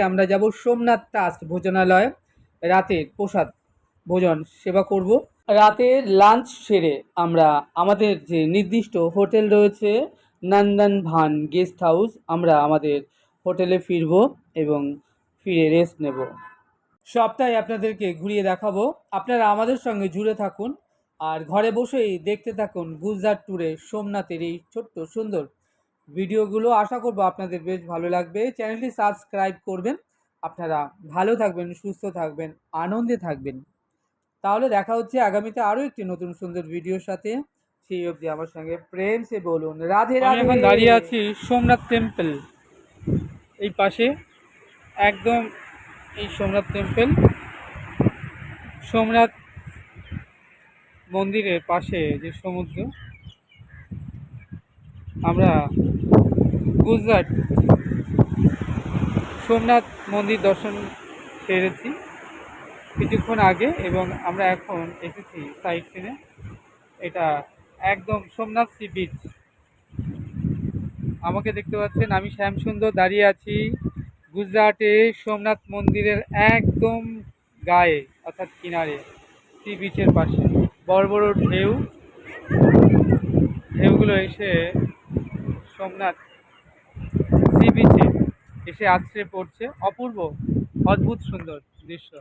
আমরা যাব সোমনাথ ট্রাস্ট ভোজনালয়, রাতের প্রসাদ ভোজন সেবা করব। রাতের লাঞ্চ সেরে আমরা আমাদের যে নির্দিষ্ট হোটেল রয়েছে নন্দন ভান গেস্ট হাউস, আমরা আমাদের হোটেলে ফিরব এবং ফিরে রেস্ট নেব। সবটাই আপনাদেরকে ঘুরিয়ে দেখাবো, আপনারা আমাদের সঙ্গে জুড়ে থাকুন আর ঘরে বসেই দেখতে থাকুন গুজরাট ট্যুরে সোমনাথের এই ছোট্ট সুন্দর ভিডিওগুলো। আশা করব আপনাদের বেশ ভালো লাগবে। চ্যানেলটি সাবস্ক্রাইব করবেন। আপনারা ভালো থাকবেন, সুস্থ থাকবেন, আনন্দে থাকবেন। তাহলে দেখা হচ্ছে আগামীতে আরও একটি নতুন সুন্দর ভিডিওর সাথে। সেই অবধি আমার সঙ্গে প্রেম সে বলুন রাধে রাধে। এখন দাঁড়িয়ে আছি সোমনাথ টেম্পল এই পাশে, একদম এই সোমনাথ টেম্পল, সোমনাথ মন্দিরের পাশে যে সমুদ্র, আমরা গুজরাট সোমনাথ মন্দির দর্শন সেরেছি কিছুক্ষণ আগে এবং আমরা এখন এসেছি সাইট সিনে। এটা একদম সোমনাথ সি বিচ। আমাকে দেখতে পাচ্ছেন, আমি শ্যামসুন্দর দাঁড়িয়ে আছি গুজরাটে সোমনাথ মন্দিরের একদম গায়ে অর্থাৎ কিনারে, সি বিচের পাশে। বড় বড় ঢেউগুলো এসে সোমনাথ সি বিচে এসে আছড়ে পড়ছে। অপূর্ব, অদ্ভুত সুন্দর দৃশ্য।